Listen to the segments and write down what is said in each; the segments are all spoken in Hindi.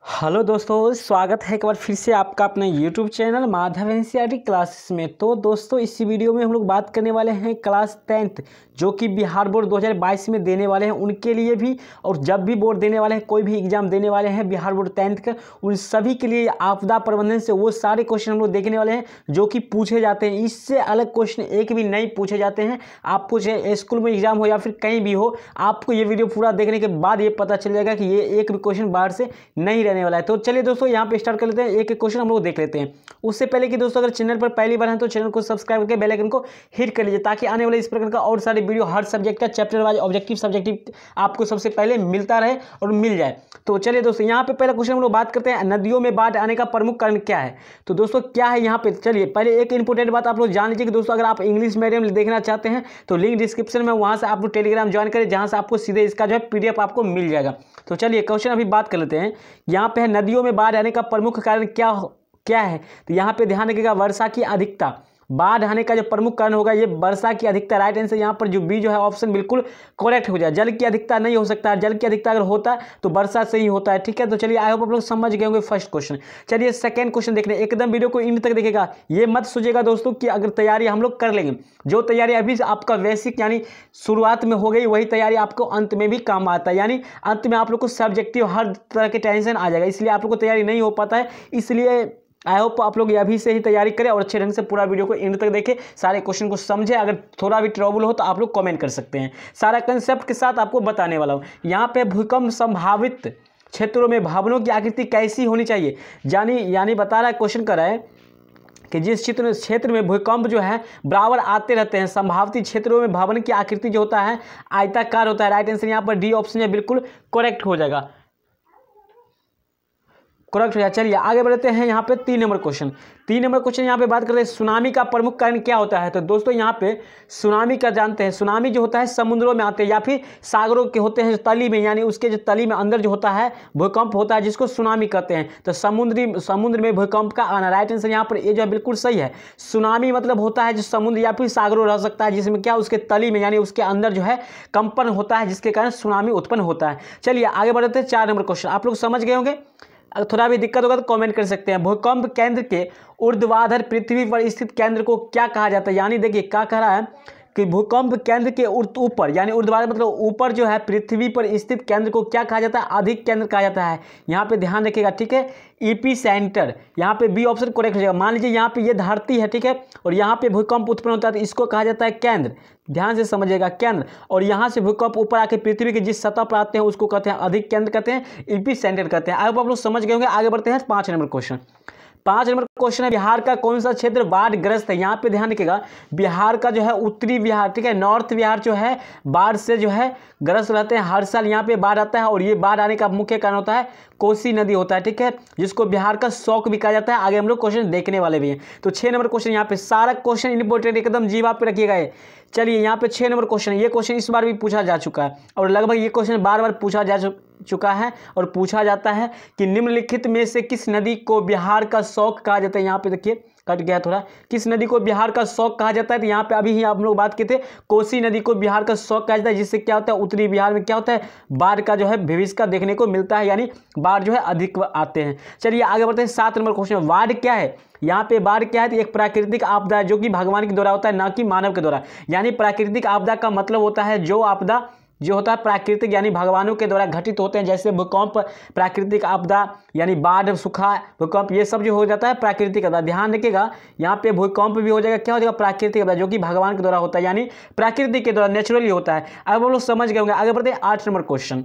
हेलो दोस्तों, स्वागत है एक बार फिर से आपका अपने YouTube channel Madhav NCERT classes में। तो दोस्तों, इस वीडियो में हम लोग बात करने वाले हैं क्लास 10th जो कि बिहार बोर्ड 2022 में देने वाले हैं उनके लिए भी, और जब भी बोर्ड देने वाले हैं, कोई भी एग्जाम देने वाले हैं बिहार बोर्ड 10th का, उन सभी के लिए आपदा प्रबंधन से वो सारे क्वेश्चन हम लोग देखने वाले हैं जो कि पूछे जाते हैं। इससे अलग क्वेश्चन एक भी नहीं पूछे जाते हैं। आपको चाहे स्कूल में एग्जाम हो या फिर कहीं भी हो, आपको ये वीडियो पूरा देखने के बाद ये पता चल जाएगा कि ये एक भी क्वेश्चन बाहर से नहीं रहने वाला है। तो चलिए दोस्तों, यहाँ पे स्टार्ट कर लेते हैं। एक एक क्वेश्चन हम लोग देख लेते हैं। उससे पहले कि दोस्तों, अगर चैनल पर पहली बार हैं तो चैनल को सब्सक्राइब करके बेल आइकन को हिट कर लीजिए, ताकि आने वाले इस प्रकार का और सारे वीडियो हर सब्जेक्ट का चैप्टर वाइज ऑब्जेक्टिव सब्जेक्टिव आपको सबसे पहले मिलता रहे और मिल जाए। तो चलिए दोस्तों, यहाँ पे पहला क्वेश्चन हम लोग बात करते हैं, नदियों में बाढ़ आने का प्रमुख कारण क्या है। तो दोस्तों क्या है यहाँ पे, चलिए पहले एक इंपॉर्टेंट बात आप लोग जान लीजिए कि दोस्तों, अगर आप इंग्लिश मीडियम देखना चाहते हैं तो लिंक डिस्क्रिप्शन में, वहाँ से आप लोग टेलीग्राम ज्वाइन करें, जहाँ से आपको सीधे इसका जो है PDF आपको मिल जाएगा। तो चलिए क्वेश्चन अभी बात कर लेते हैं। यहाँ पे है, नदियों में बाढ़ आने का प्रमुख कारण क्या है। तो यहाँ पे ध्यान रखिएगा, वर्षा की अधिकता। बाढ़ आने का जो प्रमुख कारण होगा ये वर्षा की अधिकता। राइट आंसर यहाँ पर जो बी जो है ऑप्शन बिल्कुल करेक्ट हो जाए। जल की अधिकता नहीं हो सकता, जल की अधिकता अगर होता है तो वर्षा से ही होता है। ठीक है, तो चलिए आई होप आप लोग समझ गए होंगे फर्स्ट क्वेश्चन। चलिए सेकंड क्वेश्चन देखने, एकदम वीडियो को एंड तक देखिएगा। ये मत सोचिएगा दोस्तों कि अगर तैयारी हम लोग कर लेंगे, जो तैयारी अभी आपका बेसिक यानी शुरुआत में हो गई, वही तैयारी आपको अंत में भी काम आता है। यानी अंत में आप लोग को सब्जेक्टिव हर तरह के टेंशन आ जाएगा, इसलिए आप लोग को तैयारी नहीं हो पाता है। इसलिए आई होप आप लोग अभी से ही तैयारी करें और अच्छे ढंग से पूरा वीडियो को एंड तक देखें, सारे क्वेश्चन को समझें। अगर थोड़ा भी ट्रबल हो तो आप लोग कमेंट कर सकते हैं। सारा कंसेप्ट के साथ आपको बताने वाला हूँ। यहाँ पे भूकंप संभावित क्षेत्रों में भवनों की आकृति कैसी होनी चाहिए, यानी बता रहा है, क्वेश्चन कर रहा है कि जिस क्षेत्र में भूकंप जो है बराबर आते रहते हैं, संभावित क्षेत्रों में भवन की आकृति जो होता है आयताकार होता है। राइट आंसर यहाँ पर डी ऑप्शन है, बिल्कुल करेक्ट हो जाएगा, करेक्ट हो जाए। चलिए आगे बढ़ते हैं। यहाँ पे 3 नंबर क्वेश्चन यहाँ पे बात करते हैं, सुनामी का प्रमुख कारण क्या होता है। तो दोस्तों यहाँ पे सुनामी का जानते हैं, सुनामी जो होता है समुद्रों में आते हैं या फिर सागरों के होते हैं, जो तली में यानी उसके जो तली में अंदर जो होता है भूकंप होता है, जिसको सुनामी कहते हैं। तो समुद्र में भूकंप का आना। राइट आंसर यहाँ पर ये जो है बिल्कुल सही है। सुनामी मतलब होता है जो समुद्र या फिर सागरों रह सकता है, जिसमें क्या उसके तली में यानी उसके अंदर जो है कंपन होता है, जिसके कारण सुनामी उत्पन्न होता है। चलिए आगे बढ़ते हैं। 4 नंबर क्वेश्चन आप लोग समझ गए होंगे, अगर थोड़ा भी दिक्कत होगा तो कमेंट कर सकते हैं। भूकंप केंद्र के ऊर्ध्वाधर पृथ्वी पर स्थित केंद्र को क्या कहा जाता है। यानी देखिए क्या कह रहा है कि भूकंप केंद्र के ऊपर यानी ऊर्ध्वाधर मतलब ऊपर जो है पृथ्वी पर स्थित केंद्र को क्या कहा जाता है, अधिक केंद्र कहा जाता है। यहाँ पे ध्यान रखिएगा, ठीक है, ईपी सेंटर। यहाँ पे बी ऑप्शन करेक्ट हो जाएगा। मान लीजिए यहाँ पे ये धरती है, ठीक है, और यहाँ पे भूकंप उत्पन्न होता है तो इसको कहा जाता है केंद्र। ध्यान से समझिएगा, केंद्र। और यहाँ से भूकंप ऊपर आके पृथ्वी की जिस सतह पर आते हैं उसको कहते हैं अधिक केंद्र कहते हैं, ईपी सेंटर कहते हैं। आप लोग समझ गए होंगे। आगे बढ़ते हैं 5 नंबर क्वेश्चन। 5 नंबर क्वेश्चन है, बिहार का कौन सा क्षेत्र बाढ़ ग्रस्त है। यहाँ पे ध्यान रखिएगा, बिहार का जो है उत्तरी बिहार, ठीक है, नॉर्थ बिहार जो है बाढ़ से जो है ग्रस्त रहते हैं। हर साल यहाँ पे बाढ़ आता है और ये बाढ़ आने का मुख्य कारण होता है कोसी नदी होता है, ठीक है, जिसको बिहार का शौक भी कहा जाता है। आगे हम लोग क्वेश्चन देखने वाले भी हैं। तो 6 नंबर क्वेश्चन यहाँ पे, सारा क्वेश्चन इंपॉर्टेंट एकदम जीवा पे रखिएगा। चलिए यहाँ पे 6 नंबर क्वेश्चन, ये क्वेश्चन इस बार भी पूछा जा चुका है और लगभग ये क्वेश्चन बार बार पूछा जा चुका है और पूछा जाता है कि निम्नलिखित में से किस नदी को बिहार का शौक कहा जाता है। यहाँ पे देखिए कट गया थोड़ा, किस नदी को बिहार का शौक कहा जाता है। तो यहाँ पे अभी ही आप लोग बात किए थे, कोसी नदी को बिहार का शौक कहा जाता है, जिससे क्या होता है उत्तरी बिहार में क्या होता है बाढ़ का जो है भविष्य देखने को मिलता है, यानी बाढ़ जो है अधिक आते हैं। चलिए आगे बढ़ते हैं। 7 नंबर क्वेश्चन, बाढ़ क्या है। यहाँ पे बाढ़ क्या है, तो एक प्राकृतिक आपदा है जो कि भगवान के द्वारा होता है, ना कि मानव के द्वारा। यानी प्राकृतिक आपदा का मतलब होता है जो आपदा जो होता है प्राकृतिक यानी भगवानों के द्वारा घटित होते हैं, जैसे भूकंप प्राकृतिक आपदा यानी बाढ़, सूखा, भूकंप, ये सब जो हो जाता है प्राकृतिक आपदा। ध्यान रखिएगा, यहाँ पे भूकंप भी हो जाएगा, क्या हो जाएगा प्राकृतिक आपदा, जो कि भगवान के द्वारा होता है, यानी प्रकृति के द्वारा नेचुरली होता है। अब हम लोग समझ गए होंगे। आगे बढ़ते हैं 8 नंबर क्वेश्चन।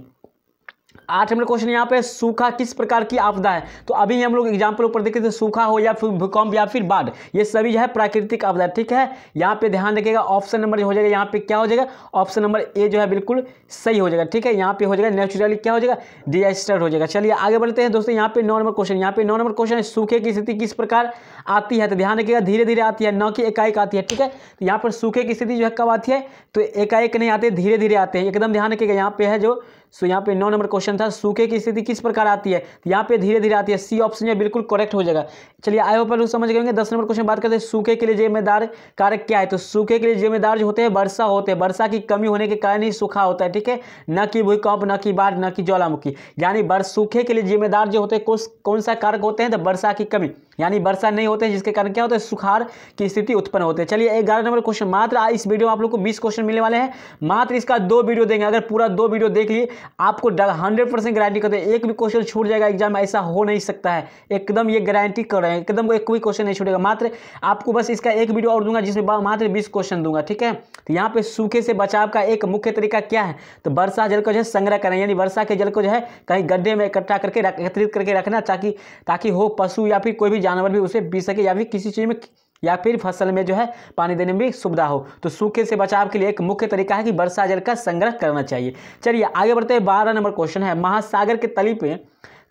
8 नंबर क्वेश्चन यहाँ पे, सूखा किस प्रकार की आपदा है। तो अभी हम लोग एग्जाम्पल ऊपर देखे थे, सूखा हो या फिर भूकंप या फिर बाढ़, ये सभी जो है प्राकृतिक आपदा, ठीक है। यहाँ पे ध्यान रखिएगा, ऑप्शन नंबर हो जाएगा, यहाँ पे क्या हो जाएगा, ऑप्शन नंबर ए जो है बिल्कुल सही हो जाएगा, ठीक है। यहाँ पे हो जाएगा नेचुरली क्या हो जाएगा, डिजास्टर हो जाएगा। चलिए आगे बढ़ते हैं दोस्तों। यहाँ पे 9 नंबर क्वेश्चन, यहाँ पे 9 नंबर क्वेश्चन है, सूखे की स्थिति किस प्रकार आती है। तो ध्यान रखिएगा, धीरे धीरे आती है, न कि एकाएक आती है, ठीक है। तो यहाँ पर सूखे की स्थिति जो है कब आती है, तो एकाएक नहीं आते, धीरे धीरे आते हैं, एकदम ध्यान रखिएगा। यहाँ पे है जो सो यहाँ पे 9 नंबर क्वेश्चन था, सूखे की स्थिति किस प्रकार आती है, तो यहाँ पे धीरे धीरे आती है। सी ऑप्शन में बिल्कुल करेक्ट हो जाएगा। चलिए आई होप लोग समझ गए होंगे। 10 नंबर क्वेश्चन बात करते हैं, सूखे के लिए जिम्मेदार कारक क्या है, तो सूखे के लिए जिम्मेदार जो होते हैं वर्षा होते हैं, वर्षा की कमी होने के कारण ही सूखा होता है, ठीक है, न कि भूकंप, न कि बाढ़, न कि ज्वालामुखी। यानी सूखे के लिए जिम्मेदार जो होते हैं कौन सा कारक होते हैं, तो वर्षा की कमी, यानी वर्षा नहीं होते हैं जिसके कारण क्या होता है, सुखाड़ की स्थिति उत्पन्न होती है। चलिए 11 नंबर क्वेश्चन, मात्र इस वीडियो में आप लोग को 20 क्वेश्चन मिलने वाले हैं, मात्र इसका 2 वीडियो देंगे। अगर पूरा 2 वीडियो देख लिए आपको 100% गारंटी करते हैं एक भी क्वेश्चन छूट जाएगा एग्जाम में, ऐसा हो नहीं सकता है, एकदम ये गारंटी कर रहे हैं, एकदम एक भी क्वेश्चन नहीं छूटेगा। मात्र आपको बस इसका एक वीडियो और दूंगा जिसमें मात्र 20 क्वेश्चन दूंगा, ठीक है। तो यहाँ पे सूखे से बचाव का एक मुख्य तरीका क्या है, तो वर्षा जल को जो है संग्रह करें, यानी वर्षा के जल को जो है कहीं गड्ढे में इकट्ठा करके एकत्रित करके रखना, ताकि हो पशु या फिर कोई भी जानवर भी उसे पी सके, या फिर किसी चीज़ में या फिर फसल में जो है पानी देने में भी सुविधा हो। तो सूखे से बचाव के लिए एक मुख्य तरीका है कि वर्षा जल का संग्रह करना चाहिए। चलिए आगे बढ़ते हैं। 12 नंबर क्वेश्चन है, महासागर के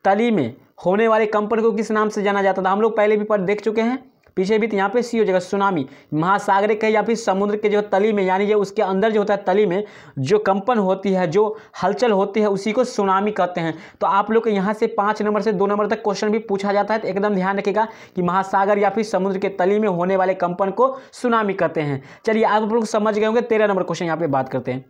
तली में होने वाले कंपन को किस नाम से जाना जाता था। हम लोग पहले भी देख चुके हैं पीछे भी, तो यहाँ पे सी हो जाएगा सुनामी। महासागर के या फिर समुद्र के जो तली में, यानी जो उसके अंदर जो होता है तली में जो कंपन होती है, जो हलचल होती है, उसी को सुनामी कहते हैं। तो आप लोग को यहाँ से 5 नंबर से 2 नंबर तक क्वेश्चन भी पूछा जाता है, तो एकदम ध्यान रखिएगा कि महासागर या फिर समुद्र के तली में होने वाले कंपन को सुनामी कहते हैं। चलिए आप लोग समझ गए होंगे। 13 नंबर क्वेश्चन यहाँ पे बात करते हैं।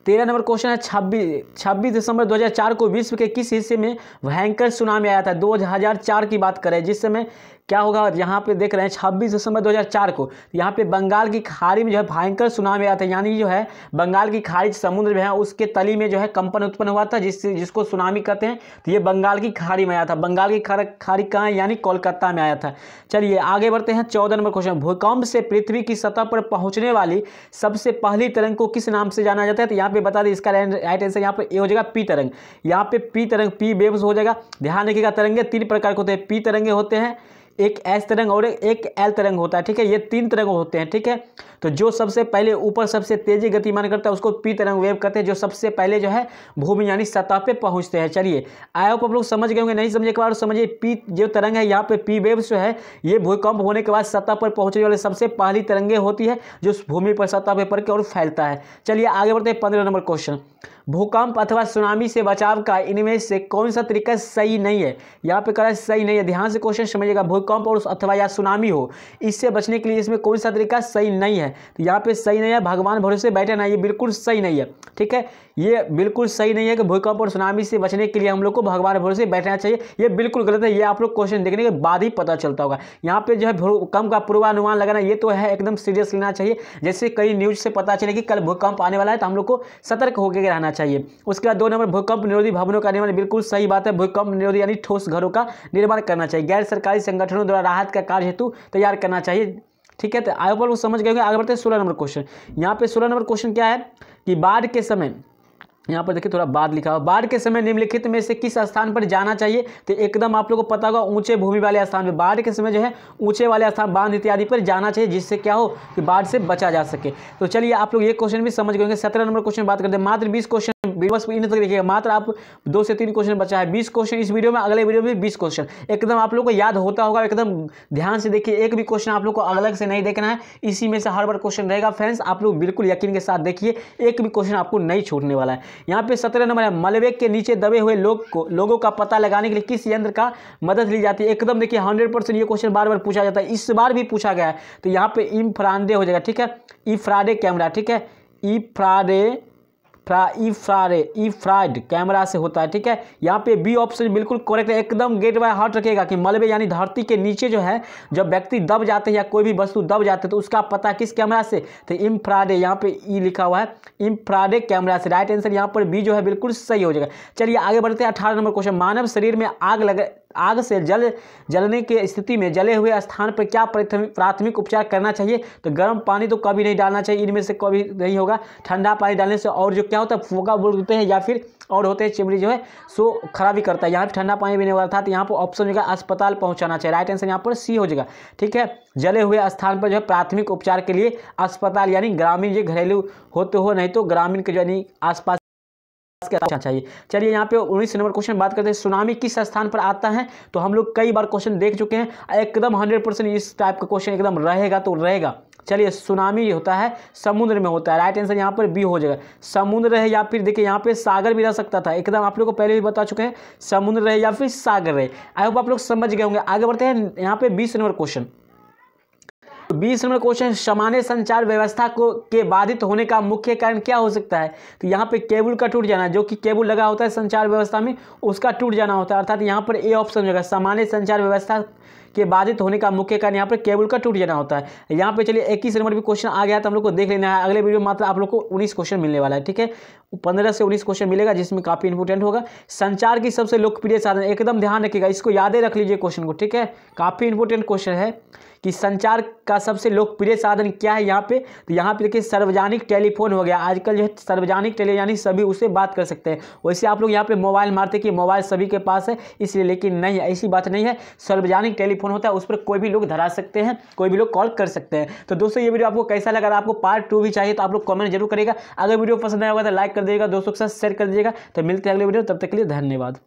13 नंबर क्वेश्चन है, 26 दिसंबर 2004 को विश्व के किस हिस्से में भयंकर सुनामी आया था। 2004 की बात करें, जिस समय क्या होगा, यहाँ पे देख रहे हैं 26 दिसंबर 2004 को यहाँ पे बंगाल की खाड़ी में जो है भयंकर सुनामी आया था, यानी जो है बंगाल की खाड़ी समुद्र में है उसके तली में जो है कंपन उत्पन्न हुआ था, जिसको सुनामी कहते हैं। तो ये बंगाल की खाड़ी में आया था। बंगाल की खाड़ी कहाँ है, यानी कोलकाता में आया था। चलिए आगे बढ़ते हैं। 14 नंबर क्वेश्चन, भूकंप से पृथ्वी की सतह पर पहुँचने वाली सबसे पहली तरंग को किस नाम से जाना जाता है। तो यहाँ पे बता दें इसका राइट आंसर यहाँ पे ए हो जाएगा, पी तरंग। यहाँ पे पी तरंग, पी वेव्स हो जाएगा। ध्यान रखिएगा, तरंगे 3 प्रकार के होते हैं, पी तरंगे होते हैं, एक एस तरंग और एक एल तरंग होता है, ठीक है। ये 3 तरंग होते हैं, ठीक है। तो जो सबसे पहले ऊपर सबसे तेजी गतिमान करता है उसको पी तरंग वेव कहते हैं, जो सबसे पहले जो है भूमि यानी सतह पे पहुंचते हैं। चलिए आई होप आप लोग समझ गए होंगे, नहीं समझे एक बार समझिए। पी जो तरंग है यहाँ पे पी वेव जो है ये भूकंप होने के बाद सतह पर पहुंचने वाले सबसे पहली तरंगे होती है जो भूमि पर सतह पर पड़ के और फैलता है। चलिए आगे बढ़ते हैं। 15 नंबर क्वेश्चन, भूकंप अथवा सुनामी से बचाव का इनमें से कौन सा तरीका सही नहीं है। यहाँ पे कह रहा है सही नहीं है, ध्यान से क्वेश्चन समझिएगा। भूकंप और अथवा या सुनामी हो, इससे बचने के लिए इसमें कौन सा तरीका सही नहीं है। तो यहाँ पे सही नहीं है भगवान भरोसे बैठे ना, ये बिल्कुल सही नहीं है, ठीक है। ये बिल्कुल सही नहीं है कि भूकंप और सुनामी से बचने के लिए हम लोग को भगवान भरोसे बैठना चाहिए, ये बिल्कुल गलत है। ये आप लोग क्वेश्चन देखने के बाद ही पता चलता होगा। यहाँ पे जो है भूकंप का पूर्वानुमान लगाना ये तो है एकदम सीरियस लेना चाहिए। जैसे कई न्यूज से पता चले कि कल भूकंप आने वाला है तो हम लोग को सतर्क होकर रहना चाहिए। उसके बाद 2 नंबर, भूकंप निरोधी भवनों का निर्माण, बिल्कुल सही बात है। भूकंप निरोधी यानी ठोस घरों का निर्माण करना चाहिए। गैर सरकारी संगठनों द्वारा राहत का कार्य हेतु तैयार करना चाहिए, ठीक है। तो आगे पर वो समझ गए होंगे। आगे बढ़ते हैं 16 नंबर क्वेश्चन। यहाँ पे 16 नंबर क्वेश्चन क्या है कि बाढ़ के समय, यहाँ पर देखिए थोड़ा बाद लिखा हुआ, बाढ़ के समय निम्नलिखित में से किस स्थान पर जाना चाहिए। तो एकदम आप लोगों को पता होगा ऊंचे भूमि वाले स्थान पर, बाढ़ के समय जो है ऊंचे वाले स्थान बांध इत्यादि पर जाना चाहिए, जिससे क्या हो कि बाढ़ से बचा जा सके। तो चलिए आप लोग ये क्वेश्चन भी समझ गए होंगे। 17 नंबर क्वेश्चन बात करते हैं। मात्र 20 क्वेश्चन बस इन तक देखिएगा, मात्र आप 2 से 3 क्वेश्चन बचा है। 20 क्वेश्चन इस वीडियो में, अगले वीडियो में 20 क्वेश्चन एकदम आप लोग को याद होता होगा। एकदम ध्यान से देखिए, एक भी क्वेश्चन आप लोग को अलग से नहीं देखना है, इसी में से हर बार क्वेश्चन रहेगा। फ्रेंड्स आप लोग बिल्कुल यकीन के साथ देखिए, एक भी क्वेश्चन आपको नहीं छूटने वाला है। यहाँ पे 17 नंबर है, मलबे के नीचे दबे हुए लोगों का पता लगाने के लिए किस यंत्र का मदद ली जाती है। एकदम देखिए 100% ये क्वेश्चन बार बार पूछा जाता है, इस बार भी पूछा गया है। तो यहाँ पे इंफ्रारेड हो जाएगा, ठीक है, इंफ्रारेड कैमरा, ठीक है, इंफ्रारेड कैमरा से होता है, ठीक है। यहाँ पे बी ऑप्शन बिल्कुल करेक्ट है। एकदम गेट बाय हार्ट रखिएगा कि मलबे यानी धरती के नीचे जो है जब व्यक्ति दब जाते हैं या कोई भी वस्तु दब जाते हैं तो उसका पता किस कैमरा से, तो इंफ्रारेड, यहाँ पे ई लिखा हुआ है, इंफ्रारेड कैमरा से। राइट आंसर यहाँ पर बी जो है बिल्कुल सही हो जाएगा। चलिए आगे बढ़ते हैं। 18 नंबर क्वेश्चन, मानव शरीर में आग से जलने की स्थिति में जले हुए स्थान पर क्या प्राथमिक उपचार करना चाहिए। तो गर्म पानी तो कभी नहीं डालना चाहिए, इनमें से कभी नहीं होगा। ठंडा पानी डालने से और जो क्या होता है फोका बोलते हैं या फिर और होते हैं चिमड़ी जो है सो खराबी करता है। यहाँ पे ठंडा पानी भी नहीं होगा था, तो यहाँ पर ऑप्शन होगा अस्पताल पहुँचाना चाहिए। राइट आंसर यहाँ पर सी हो जाएगा, ठीक है। जले हुए स्थान पर जो है प्राथमिक उपचार के लिए अस्पताल यानी ग्रामीण, ये घरेलू होते हो नहीं तो ग्रामीण के यानी आसपास चाहिए। चलिए यहाँ पे 19 नंबर क्वेश्चन बात करते हैं, सुनामी किस स्थान पर आता है। तो हम लोग कई बार क्वेश्चन देख चुके हैं, एकदम 100% इस टाइप का क्वेश्चन एकदम रहेगा तो रहेगा। चलिए सुनामी होता है समुद्र में होता है, राइट आंसर यहाँ पर बी हो जाएगा। समुद्र है या फिर देखिए यहाँ पे सागर भी रह सकता था, एकदम आप लोग को पहले भी बता चुके हैं, समुद्र रहे या फिर सागर रहे। आई होप आप लोग समझ गए होंगे। आगे बढ़ते हैं यहाँ पे 20 नंबर क्वेश्चन। 20 नंबर क्वेश्चन, सामान्य संचार व्यवस्था को के बाधित होने का मुख्य कारण क्या हो सकता है? तो यहाँ पे केबल का टूट जाना, जो कि केबल लगा होता है संचार व्यवस्था में उसका टूट जाना होता है, अर्थात यहाँ पर ए ऑप्शन होगा, सामान्य संचार व्यवस्था के बाधित होने का मुख्य कारण यहाँ पर केबल का टूट जाना होता है। यहाँ पे चलिए 21 नंबर भी क्वेश्चन आ गया तो हम लोग को देख लेना है। अगले वीडियो में मात्र आप लोग को 19 क्वेश्चन मिलने वाला है, ठीक है, 15 से 19 क्वेश्चन मिलेगा जिसमें काफी इंपोर्टेंट होगा। संचार की सबसे लोकप्रिय साधन, एकदम ध्यान रखिएगा, इसको यादें रख लीजिए क्वेश्चन को, ठीक है, काफी इंपोर्टेंट क्वेश्चन है कि संचार का सबसे लोकप्रिय साधन क्या है यहाँ पे। तो यहाँ पे देखिए सार्वजनिक टेलीफोन हो गया, आजकल जो है सार्वजनिक टेली यानी सभी उससे बात कर सकते हैं। वैसे आप लोग यहाँ पे मोबाइल मारते कि मोबाइल सभी के पास है इसलिए, लेकिन नहीं, ऐसी बात नहीं है। सार्वजनिक टेलीफोन होता है, उस पर कोई भी लोग धरा सकते हैं, कोई भी लोग कॉल कर सकते हैं। तो दोस्तों ये वीडियो आपको कैसा लगा? आपको पार्ट 2 भी चाहिए तो आप लोग कमेंट जरूर करेगा। अगर वीडियो पसंद आया होगा तो लाइक कर दीजिएगा, दोस्तों के साथ शेयर कर दीजिएगा। तो मिलते हैं अगले वीडियो, तब तक के लिए धन्यवाद।